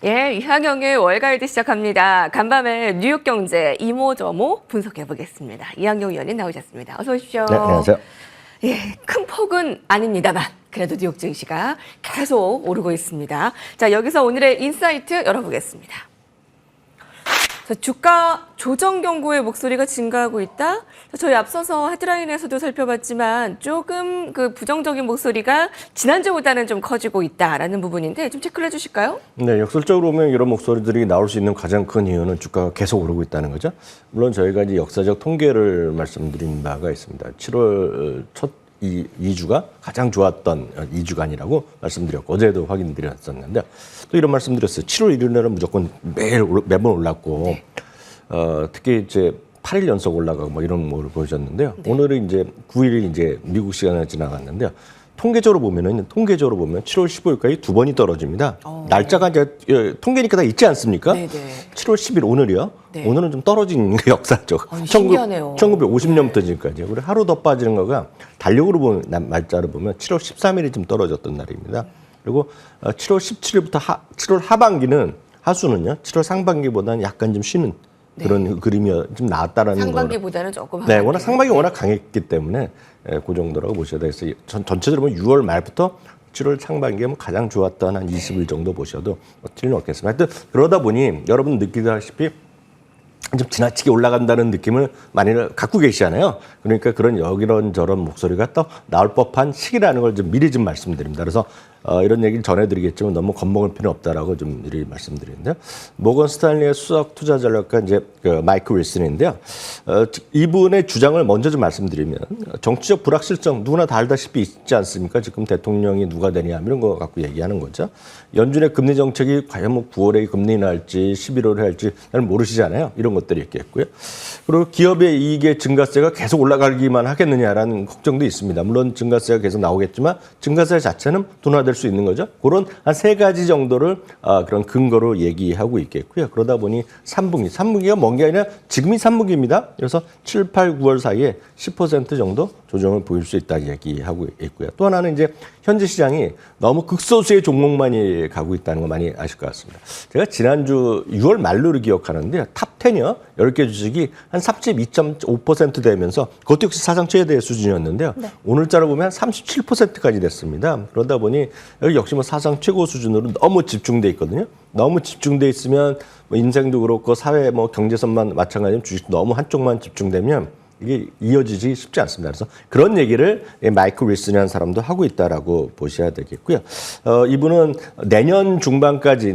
예, 이항영의 월가이드 시작합니다. 간밤에 뉴욕 경제 이모저모 분석해 보겠습니다. 이항영 위원님 나오셨습니다. 어서 오십시오. 네, 안녕하세요. 예, 큰 폭은 아닙니다만 그래도 뉴욕 증시가 계속 오르고 있습니다. 자, 여기서 오늘의 인사이트 열어보겠습니다. 자, 주가 조정 경고의 목소리가 증가하고 있다. 저희 앞서서 헤드라인에서도 살펴봤지만 조금 그 부정적인 목소리가 지난주보다는 좀 커지고 있다라는 부분인데 좀 체크를 해주실까요? 네, 역설적으로 보면 이런 목소리들이 나올 수 있는 가장 큰 이유는 주가가 계속 오르고 있다는 거죠. 물론 저희가 이제 역사적 통계를 말씀드린 바가 있습니다. 7월 첫 2주가 가장 좋았던 2주간이라고 말씀드렸고 어제도 확인드렸었는데 또 이런 말씀드렸어요. 7월 1일에는 무조건 매번 올랐고 네. 특히 이제 8일 연속 올라가고 뭐 이런 모습을 보여줬는데요. 네. 오늘은 이제 9일이 이제 미국 시간에 지나갔는데요. 통계적으로 보면 7월 15일까지 두 번이 떨어집니다. 날짜가 이제 통계니까 다 있지 않습니까? 네네. 7월 10일 오늘이요. 네. 오늘은 좀 떨어진 게 역사적. 신기하네요. 1950년부터 지금까지. 그리고 하루 더 빠지는 거가 달력으로 보면 날짜로 보면 7월 13일이 좀 떨어졌던 날입니다. 그리고 7월 17일부터 7월 하반기는 하수는요. 7월 상반기보다는 약간 좀 쉬는 그런 네. 그림이 좀 나왔다라는 거. 상반기보다는 조금 네, 워낙 상반기 워낙 강했기 때문에 그 정도라고 보셔야 되겠어요. 전체적으로 보면 6월 말부터 7월 상반기에 뭐 가장 좋았던 한 20일 정도 보셔도 틀림 없겠습니다. 하여튼 그러다 보니 여러분 느끼다시피 좀 지나치게 올라간다는 느낌을 많이 갖고 계시잖아요. 그러니까 그런 이런저런 목소리가 또 나올 법한 시기라는 걸 좀 미리 좀 말씀드립니다. 그래서 이런 얘기를 전해드리겠지만 너무 겁먹을 필요는 없다라고 좀 미리 말씀드리는데요. 모건 스탠리의 수석 투자 전략가 이제 그 마이크 윌슨인데요. 이분의 주장을 먼저 좀 말씀드리면 정치적 불확실성 누구나 다 알다시피 있지 않습니까? 지금 대통령이 누가 되냐 이런 거 갖고 얘기하는 거죠. 연준의 금리 정책이 과연 뭐 9월에 금리 인하할지 11월에 할지 잘 모르시잖아요. 이런 것들이 있겠고요. 그리고 기업의 이익의 증가세가 계속 올라가기만 하겠느냐라는 걱정도 있습니다. 물론 증가세가 계속 나오겠지만 증가세 자체는 둔화될 수 있는 거죠. 그런 한 세 가지 정도를 그런 근거로 얘기하고 있겠고요. 그러다 보니 3분기가 먼 게 아니라 지금이 3분기입니다. 그래서 7, 8, 9월 사이에 10% 정도 조정을 보일 수 있다 얘기하고 있고요. 또 하나는 이제 현재 시장이 너무 극소수의 종목만이 가고 있다는 거 많이 아실 것 같습니다. 제가 지난주 6월 말로를 기억하는데요. 탑 10이요. 10개 주식이 한 32.5% 되면서 그것도 역시 사상 최대 수준이었는데요. 네. 오늘자로 보면 37%까지 됐습니다. 그러다 보니 여기 역시 뭐 사상 최고 수준으로 너무 집중돼 있거든요. 너무 집중돼 있으면 뭐 인생도 그렇고 사회 뭐 경제선만 마찬가지로 주식 너무 한쪽만 집중되면 이게 이어지기 쉽지 않습니다. 그래서 그런 얘기를 마이클 윌슨이라는 사람도 하고 있다라고 보셔야 되겠고요. 이분은 내년 중반까지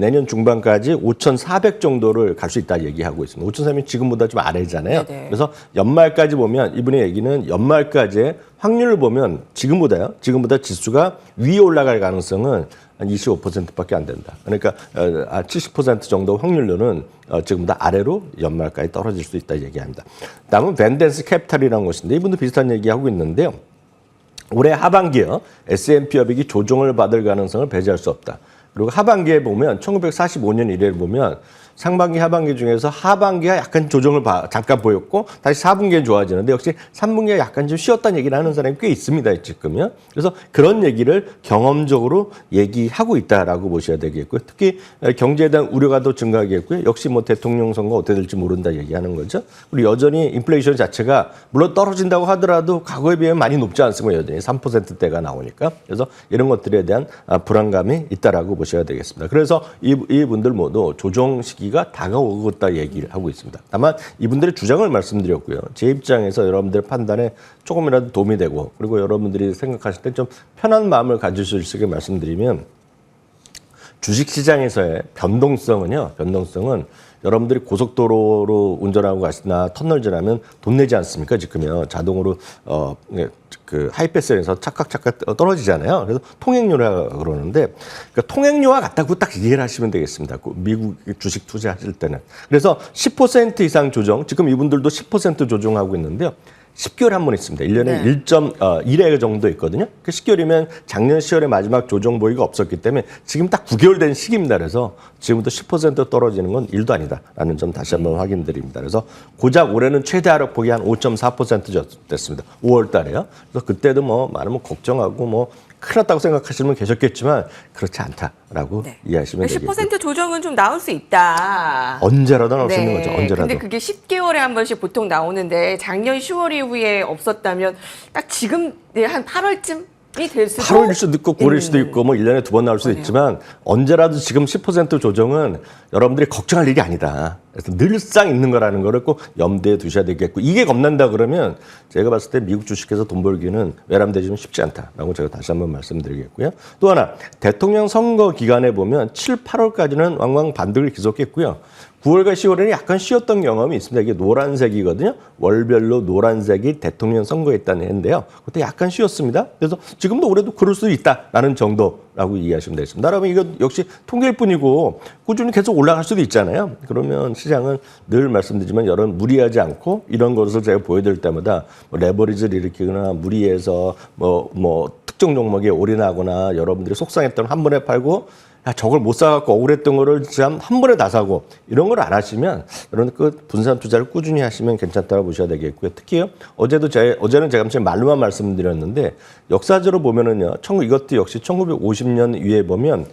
5,400 정도를 갈 수 있다 얘기하고 있습니다. 5,400이 지금보다 좀 아래잖아요. 네네. 그래서 연말까지 보면 이분의 얘기는 연말까지 확률을 보면 지금보다 지수가 위에 올라갈 가능성은 한 25%밖에 안 된다. 그러니까 70% 정도 확률로는 지금보다 아래로 연말까지 떨어질 수 있다 얘기합니다. 다음은 벤댄스 캐피탈이라는 곳인데 이분도 비슷한 얘기하고 있는데요. 올해 하반기에 S&P 업익이 조정을 받을 가능성을 배제할 수 없다. 그리고 하반기에 보면 1945년 이래를 보면 상반기, 하반기 중에서 하반기가 약간 조정을 잠깐 보였고 다시 4분기에 좋아지는데 역시 3분기가 약간 좀 쉬었다는 얘기를 하는 사람이 꽤 있습니다. 지금요. 그래서 그런 얘기를 경험적으로 얘기하고 있다라고 보셔야 되겠고요. 특히 경제에 대한 우려가 더 증가하겠고요. 역시 뭐 대통령 선거 어떻게 될지 모른다 얘기하는 거죠. 그리고 여전히 인플레이션 자체가 물론 떨어진다고 하더라도 과거에 비하면 많이 높지 않습니다. 여전히 3%대가 나오니까. 그래서 이런 것들에 대한 불안감이 있다라고 보셔야 되겠습니다. 그래서 이분들 모두 조정 시기가 다가오고 있다 얘기를 하고 있습니다. 다만 이분들의 주장을 말씀드렸고요. 제 입장에서 여러분들의 판단에 조금이라도 도움이 되고 그리고 여러분들이 생각하실 때 좀 편한 마음을 가질 수 있게 말씀드리면 주식시장에서의 변동성은 여러분들이 고속도로로 운전하고 가시나 터널 지나면 돈 내지 않습니까? 지금요. 자동으로 그 하이패스에서 착각 떨어지잖아요. 그래서 통행료라 그러는데 그러니까 통행료와 같다고 딱 이해를 하시면 되겠습니다. 미국 주식 투자하실 때는. 그래서 10% 이상 조정, 지금 이분들도 10% 조정하고 있는데요. 10개월에 한 번 있습니다. 1년에 네. 1.1회 정도 있거든요. 그 10개월이면 작년 10월에 마지막 조정 보이가 없었기 때문에 지금 딱 9개월 된 시기입니다. 그래서 지금부터 10% 떨어지는 건 1도 아니다라는 점 다시 한번 확인드립니다. 그래서 고작 올해는 최대 하락폭이 한 5.4% 됐습니다. 5월 달에요. 그래서 그때도 뭐 많은 걱정하고 뭐 큰일 났다고 생각하시는 분 계셨겠지만 그렇지 않다라고 네. 이해하시면 되겠고요. 10% 조정은 좀 나올 수 있다. 언제라도 나올 수 있는 거죠. 언제라도. 근데 그게 10개월에 한 번씩 보통 나오는데 작년 10월 이후에 없었다면 딱 지금 한 8월쯤 될 수도 8월일 수도 있고 9월일 수도 있고 뭐 1년에 2번 나올 수도 그러네요. 있지만 언제라도 지금 10% 조정은 여러분들이 걱정할 일이 아니다. 그래서 늘상 있는 거라는 거를 꼭 염두에 두셔야 되겠고 이게 겁난다 그러면 제가 봤을 때 미국 주식에서 돈 벌기는 외람되지는 쉽지 않다라고 제가 다시 한번 말씀드리겠고요. 또 하나 대통령 선거 기간에 보면 7, 8월까지는 왕왕 반등을 기록했고요. 9월과 10월에는 약간 쉬었던 경험이 있습니다. 이게 노란색이거든요. 월별로 노란색이 대통령 선거에 있다는 해인데요. 그때 약간 쉬었습니다. 그래서 지금도 올해도 그럴 수도 있다라는 정도라고 이해하시면 되겠습니다. 여러분 이거 역시 통계일 뿐이고 꾸준히 계속 올라갈 수도 있잖아요. 그러면 시장은 늘 말씀드리지만 여러분 무리하지 않고 이런 것을 제가 보여드릴 때마다 뭐 레버리지를 일으키거나 무리해서 뭐 특정 종목에 올인하거나 여러분들이 속상했던 한 번에 팔고 야, 저걸 못 사갖고 억울했던 거를 한 번에 다 사고 이런 걸 안 하시면 여러분 그 분산 투자를 꾸준히 하시면 괜찮다고 보셔야 되겠고요. 특히요 어제는 제가 지금 말로만 말씀드렸는데 역사적으로 보면은요 이것도 역시 1950년 이후에 보면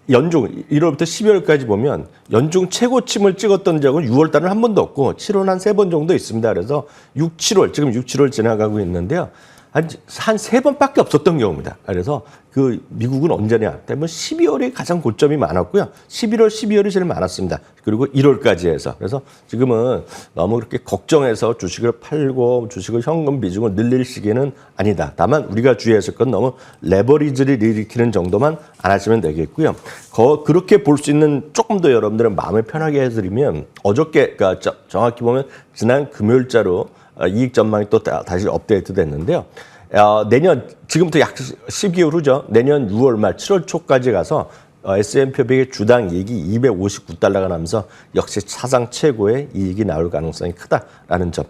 연중 1월부터 12월까지 보면 연중 최고침을 찍었던 적은 6월 달은 한 번도 없고 7월 한 3번 정도 있습니다. 그래서 6, 7월 지금 6, 7월 지나가고 있는데요. 한 3번밖에 없었던 경우입니다. 그래서 그 미국은 언제냐? 때문에 12월이 가장 고점이 많았고요. 11월, 12월이 제일 많았습니다. 그리고 1월까지 해서. 그래서 지금은 너무 그렇게 걱정해서 주식을 팔고 주식을 현금 비중을 늘릴 시기는 아니다. 다만 우리가 주의했을 건 너무 레버리지를 일으키는 정도만 안 하시면 되겠고요. 그렇게 볼 수 있는 조금 더 여러분들은 마음을 편하게 해드리면 어저께, 그러니까 정확히 보면 지난 금요일자로 이익 전망이 또 다시 업데이트 됐는데요. 내년 지금부터 약 10개월 후죠. 내년 6월 말 7월 초까지 가서 S&P 500의 주당 이익이 259달러가 나면서 역시 사상 최고의 이익이 나올 가능성이 크다라는 점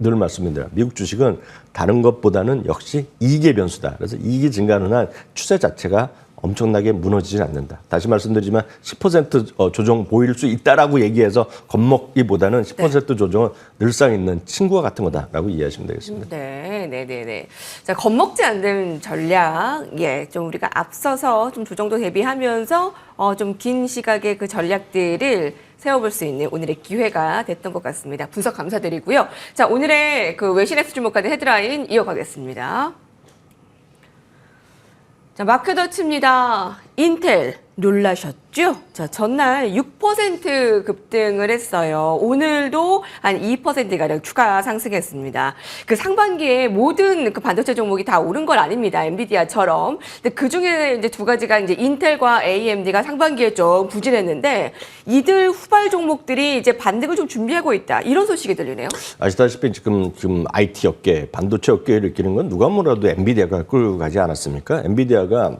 늘 말씀드려요. 미국 주식은 다른 것보다는 역시 이익의 변수다. 그래서 이익이 증가하는 한 추세 자체가 엄청나게 무너지지 않는다. 다시 말씀드리지만 10% 조정 보일 수 있다라고 얘기해서 겁먹기보다는 10% 조정은 늘상 있는 친구와 같은 거다라고 이해하시면 되겠습니다. 네. 자, 겁먹지 않는 전략, 좀 우리가 앞서서 좀 조정도 대비하면서 좀 긴 시각의 그 전략들을 세워볼 수 있는 오늘의 기회가 됐던 것 같습니다. 분석 감사드리고요. 자, 오늘의 그 외신에서 주목하는 헤드라인 이어가겠습니다. 자, 마크더치입니다. 인텔 놀라셨죠? 자, 전날 6% 급등을 했어요. 오늘도 한 2%가량 추가 상승했습니다. 그 상반기에 모든 그 반도체 종목이 다 오른 건 아닙니다. 엔비디아처럼. 근데 그 중에 이제 두 가지가 이제 인텔과 AMD가 상반기에 좀 부진했는데 이들 후발 종목들이 이제 반등을 좀 준비하고 있다. 이런 소식이 들리네요. 아시다시피 지금 IT 업계, 반도체 업계를 일으키는 건 누가 뭐라도 엔비디아가 끌고 가지 않았습니까? 엔비디아가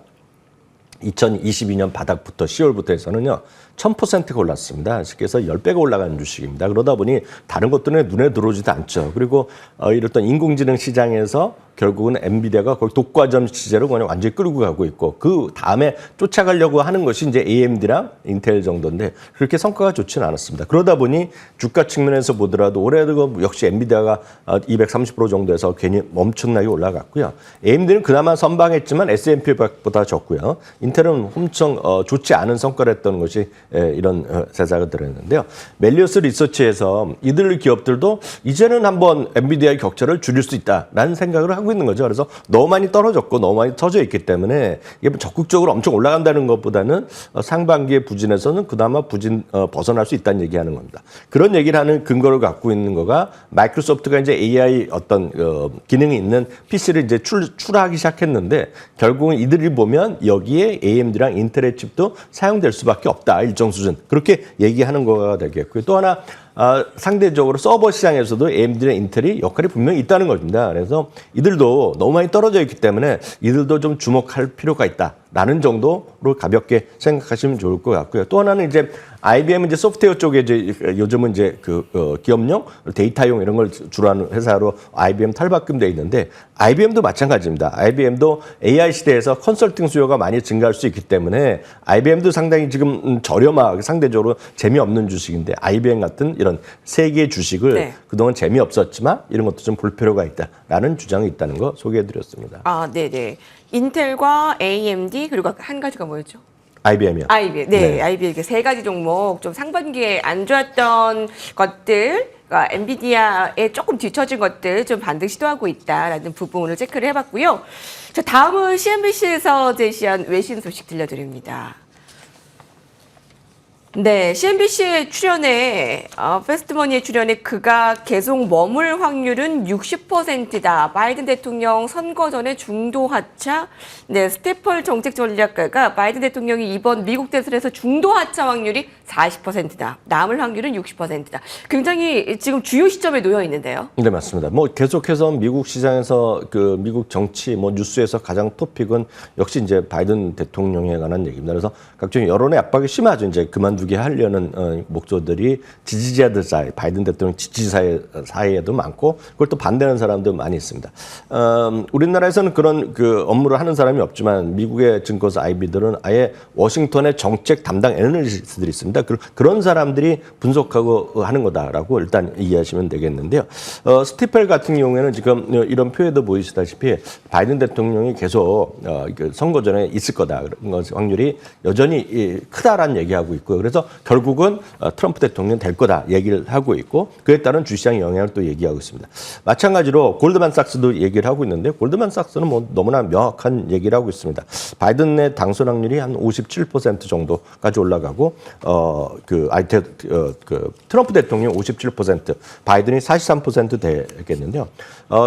2022년 바닥부터 10월부터 해서는요 1000%가 올랐습니다. 그래서 10배가 올라가는 주식입니다. 그러다 보니 다른 것들은 눈에 들어오지도 않죠. 그리고 이랬던 인공지능 시장에서 결국은 엔비디아가 거의 독과점 시제로 그냥 완전히 끌고 가고 있고 그 다음에 쫓아가려고 하는 것이 이제 AMD랑 인텔 정도인데 그렇게 성과가 좋지는 않았습니다. 그러다 보니 주가 측면에서 보더라도 올해도 역시 엔비디아가 230% 정도에서 괜히 엄청나게 올라갔고요. AMD는 그나마 선방했지만 S&P보다 적고요. 인텔은 엄청 좋지 않은 성과를 했던 것이 이런 세사가 들었는데요. 멜리어스 리서치에서 이들 기업들도 이제는 한번 엔비디아의 격차를 줄일 수 있다라는 생각을 하고 있는 거죠. 그래서 너무 많이 떨어졌고 너무 많이 터져 있기 때문에 이게 적극적으로 엄청 올라간다는 것보다는 상반기의 부진에서는 그나마 벗어날 수 있다는 얘기하는 겁니다. 그런 얘기를 하는 근거를 갖고 있는 거가 마이크로소프트가 이제 AI 어떤 기능이 있는 PC를 이제 출하하기 시작했는데 결국은 이들이 보면 여기에 AMD랑 인텔의 칩도 사용될 수밖에 없다. 일정 수준. 그렇게 얘기하는 거가 되겠고요. 또 하나 상대적으로 서버 시장에서도 AMD나 인텔이 역할이 분명히 있다는 겁니다. 그래서 이들도 너무 많이 떨어져 있기 때문에 이들도 좀 주목할 필요가 있다라는 정도로 가볍게 생각하시면 좋을 것 같고요. 또 하나는 이제 IBM은 이제 소프트웨어 쪽에 이제 요즘은 이제 기업용 데이터용 이런 걸 주로 하는 회사로 IBM 탈바꿈돼 있는데 IBM도 마찬가지입니다. IBM도 AI 시대에서 컨설팅 수요가 많이 증가할 수 있기 때문에 IBM도 상당히 지금 저렴하게 상대적으로 재미없는 주식인데 IBM 같은 이런 이런 세 개의 주식을 네. 그동안 재미없었지만 이런 것도 좀 볼 필요가 있다라는 주장이 있다는 거 소개해드렸습니다. 아, 네네. 인텔과 AMD 그리고 한 가지가 뭐였죠? IBM이요. IBM. 네, IBM 이렇게 세 가지 종목 좀 상반기에 안 좋았던 것들, 그러니까 엔비디아에 조금 뒤처진 것들 좀 반등 시도하고 있다라는 부분을 체크를 해봤고요. 자, 다음은 CNBC에서 제시한 외신 소식 들려드립니다. 네, CNBC의 출연에 패스트머니의 출연에 그가 계속 머물 확률은 60%다. 바이든 대통령 선거 전에 중도 하차. 네, 스테펄 정책 전략가가 바이든 대통령이 이번 미국 대선에서 중도 하차 확률이 40%다. 남을 확률은 60%다. 굉장히 지금 주요 시점에 놓여 있는데요. 네, 맞습니다. 뭐 계속해서 미국 시장에서 그 미국 정치 뭐 뉴스에서 가장 토픽은 역시 이제 바이든 대통령에 관한 얘기입니다. 그래서 각종 여론의 압박이 심하죠. 이제 그만두게 하려는 목소들이 지지자들 사이, 바이든 대통령 지지 사이에도 많고 그걸 또 반대하는 사람도 많이 있습니다. 우리나라에서는 그런 그 업무를 하는 사람이 없지만 미국의 증권사 IB들은 아예 워싱턴의 정책 담당 애널리스트들이 있습니다. 그런 사람들이 분석하고 하는 거다라고 일단 이해하시면 되겠는데요. 스티펠 같은 경우에는 지금 이런 표에도 보이시다시피 바이든 대통령이 계속 선거 전에 있을 거다. 그런 확률이 여전히 크다라는 얘기하고 있고요. 그래서 결국은 트럼프 대통령 될 거다 얘기를 하고 있고 그에 따른 주시장 영향을 또 얘기하고 있습니다. 마찬가지로 골드만삭스도 얘기를 하고 있는데 골드만삭스는 뭐 너무나 명확한 얘기를 하고 있습니다. 바이든의 당선 확률이 한 57% 정도까지 올라가고 트럼프 대통령 57%, 바이든이 43% 되겠는데요.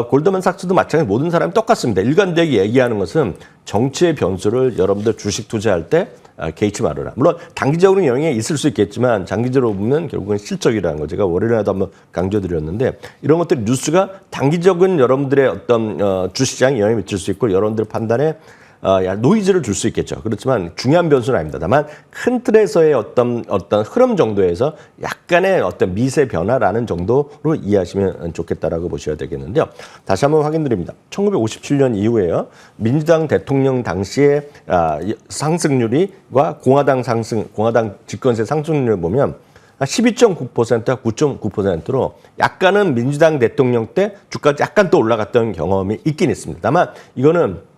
골드만삭스도 마찬가지로 모든 사람이 똑같습니다. 일관되게 얘기하는 것은 정치의 변수를 여러분들 주식 투자할 때 개의치 말아라. 물론 단기적으로 영향이 있을 수 있겠지만 장기적으로 보면 결국은 실적이라는 거 제가 월요일에도 한번 강조드렸는데 이런 것들이 뉴스가 단기적인 여러분들의 어떤 주시장에 영향을 미칠 수 있고 여러분들 판단에 노이즈를 줄 수 있겠죠. 그렇지만 중요한 변수는 아닙니다. 다만 큰 틀에서의 어떤 흐름 정도에서 약간의 어떤 미세 변화라는 정도로 이해하시면 좋겠다라고 보셔야 되겠는데요. 다시 한번 확인드립니다. 1957년 이후에요. 민주당 대통령 당시의 상승률과 공화당 집권세 상승률을 보면 12.9%와 9.9%로 약간은 민주당 대통령 때 주가가 약간 또 올라갔던 경험이 있긴 있습니다. 다만 이거는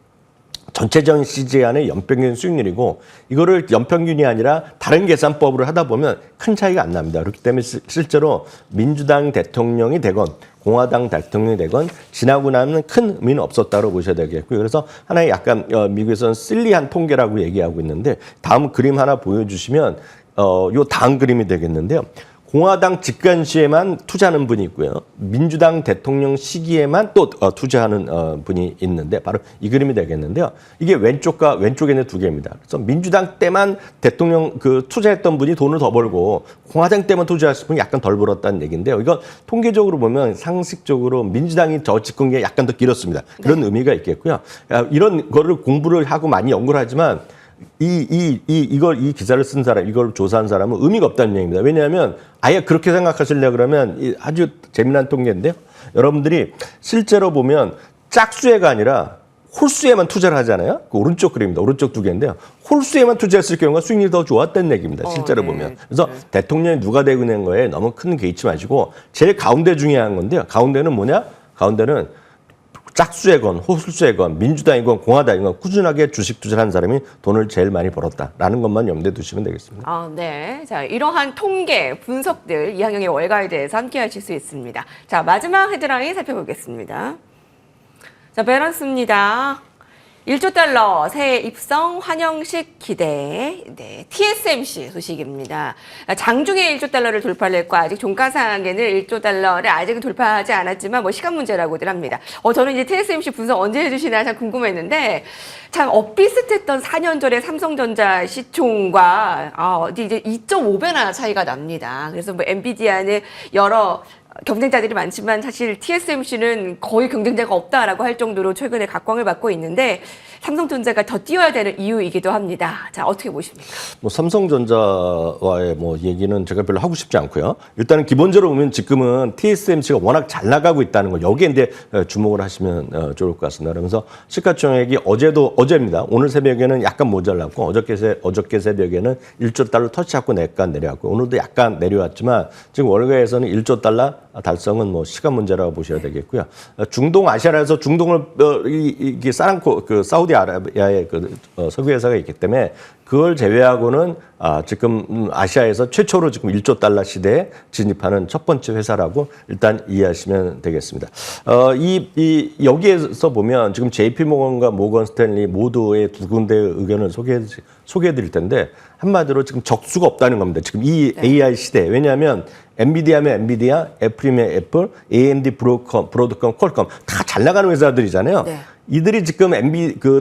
전체적인 CGN의 연평균 수익률이고 이거를 연평균이 아니라 다른 계산법으로 하다 보면 큰 차이가 안 납니다. 그렇기 때문에 실제로 민주당 대통령이 되건 공화당 대통령이 되건 지나고 나면 큰 의미는 없었다고 보셔야 되겠고요. 그래서 하나의 약간 미국에서는 실리한 통계라고 얘기하고 있는데 다음 그림 하나 보여주시면 요 다음 그림이 되겠는데요. 공화당 집권 시에만 투자하는 분이 있고요. 민주당 대통령 시기에만 또 투자하는 분이 있는데 바로 이 그림이 되겠는데요. 이게 왼쪽에 있는 두 개입니다. 그래서 민주당 때만 대통령 투자했던 분이 돈을 더 벌고 공화당 때만 투자했을 분이 약간 덜 벌었다는 얘기인데요. 이건 통계적으로 보면 상식적으로 민주당이 저 집권기가 약간 더 길었습니다. 그런 의미가 있겠고요. 이런 거를 공부를 하고 많이 연구를 하지만 이 기사를 쓴 사람, 이걸 조사한 사람은 의미가 없다는 얘기입니다. 왜냐하면 아예 그렇게 생각하시려고 그러면 아주 재미난 통계인데요. 여러분들이 실제로 보면 짝수애가 아니라 홀수에만 투자를 하잖아요. 그 오른쪽 그림입니다. 오른쪽 두 개인데요. 홀수에만 투자했을 경우가 수익률이 더 좋았다는 얘기입니다. 실제로 보면. 그래서 대통령이 누가 되고 있는 거에 너무 큰 개의치 마시고 제일 가운데 중요한 건데요. 가운데는 뭐냐? 가운데는 짝수이건 홀수이건 민주당이건 공화당이건 꾸준하게 주식 투자를 한 사람이 돈을 제일 많이 벌었다라는 것만 염두에 두시면 되겠습니다. 네. 자, 이러한 통계, 분석들 이항영의 월가에 대해서 함께 하실 수 있습니다. 자, 마지막 헤드라인 살펴보겠습니다. 자, 밸런스입니다. 1조 달러 새해 입성 환영식 기대. 네, TSMC 소식입니다. 장중에 1조 달러를 돌파를 했고 아직 종가상에는 1조 달러를 아직은 돌파하지 않았지만 뭐 시간 문제라고들 합니다. 저는 이제 TSMC 분석 언제 해주시나 참 궁금했는데 참 엇비슷했던 4년 전에 삼성전자 시총과 이제 2.5배나 차이가 납니다. 그래서 뭐 엔비디아는 여러 경쟁자들이 많지만 사실 TSMC는 거의 경쟁자가 없다라고 할 정도로 최근에 각광을 받고 있는데 삼성전자가 더 뛰어야 되는 이유이기도 합니다. 자, 어떻게 보십니까? 뭐 삼성전자와의 뭐 얘기는 제가 별로 하고 싶지 않고요. 일단은 기본적으로 보면 지금은 TSMC가 워낙 잘 나가고 있다는 거 여기에 이제 주목을 하시면 좋을 것 같습니다. 그러면서 시가총액이 어제입니다. 오늘 새벽에는 약간 모자랐고 어저께 새벽에는 1조 달러 터치하고 약간 내려왔고 오늘도 약간 내려왔지만 지금 월가에서는 1조 달러 달성은 뭐 시간 문제라고 보셔야 되겠고요. 중동 아시아에서 중동을 이게 사람코 그 사우디아라비아의 그 석유 회사가 있기 때문에 그걸 제외하고는 지금 아시아에서 최초로 지금 1조 달러 시대에 진입하는 첫 번째 회사라고 일단 이해하시면 되겠습니다. 여기에서 보면 지금 JP모건과 모건 스탠리 모두의 두 군데의 의견을 소개해 드릴 텐데 한마디로 지금 적수가 없다는 겁니다. 지금 이 AI 시대에. 왜냐하면 엔비디아면 엔비디아, 애플이면 애플, AMD, 브로드컴, 퀄컴 다 잘 나가는 회사들이잖아요. 네. 이들이 지금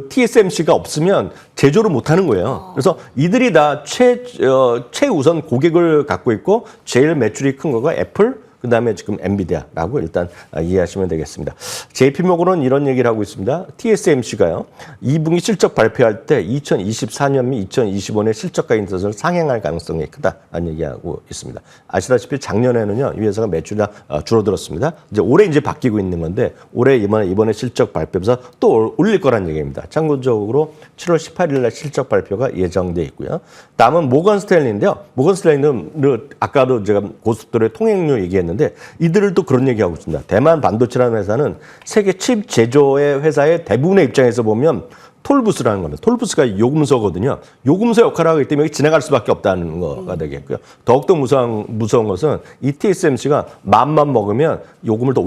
TSMC가 없으면 제조를 못 하는 거예요. 그래서 이들이 다 최우선 고객을 갖고 있고 제일 매출이 큰 거가 애플, 그다음에 지금 엔비디아라고 일단 이해하시면 되겠습니다. JP모건은 이런 얘기를 하고 있습니다. TSMC가요. 2분기 실적 발표할 때 2024년 및 2025년 실적 가이던스를 상향할 가능성이 크다라는 얘기하고 있습니다. 아시다시피 작년에는요. 이 회사가 매출이 줄어들었습니다. 올해 바뀌고 있는 건데 올해 이번에 실적 발표에서 또 올릴 거란 얘기입니다. 참고적으로 7월 18일 날 실적 발표가 예정돼 있고요. 다음은 모건 스탠리인데요. 모건 스탠리는 아까도 제가 고속도로의 통행료 얘기했는데 이들을 또 그런 얘기하고 있습니다. 대만 반도체라는 회사는 세계 칩 제조의 회사의 대부분의 입장에서 보면 톨부스라는 겁니다. 톨부스가 요금소거든요. 요금소 역할을 하기 때문에 지나갈 수밖에 없다는 거가 되겠고요. 더욱더 무서운 것은 이 TSMC가 맘만 먹으면 요금을 더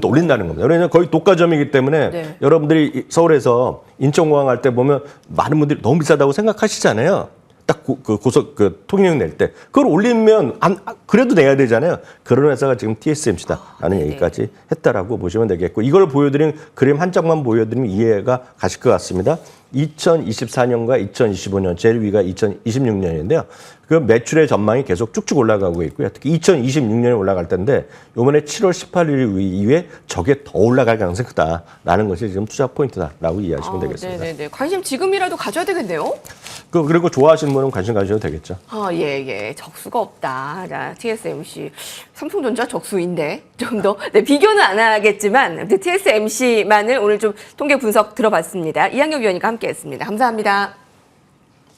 올린다는 겁니다. 왜냐하면 거의 독과점이기 때문에 여러분들이 서울에서 인천공항 갈 때 보면 많은 분들이 너무 비싸다고 생각하시잖아요. 딱 통행료 낼 때 그걸 올리면 그래도 내야 되잖아요. 그런 회사가 지금 TSMC다라는 얘기까지 했다라고 보시면 되겠고 이걸 보여드린 그림 한 장만 보여드리면 이해가 가실 것 같습니다. 2024년과 2025년 제일 위가 2026년인데요. 그 매출의 전망이 계속 쭉쭉 올라가고 있고요. 특히 2026년에 올라갈 텐데 이번에 7월 18일 이후에 저게 더 올라갈 가능성이 크다라는 것이 지금 투자 포인트다라고 이해하시면 되겠습니다. 네네네. 관심 지금이라도 가져야 되겠네요. 그리고 좋아하시는 분은 관심 가셔도 되겠죠. 예. 적수가 없다. 자, TSMC. 삼성전자 적수인데 좀 더 비교는 안 하겠지만 TSMC만을 오늘 좀 통계 분석 들어봤습니다. 이항엽 위원님과 함께했습니다. 감사합니다.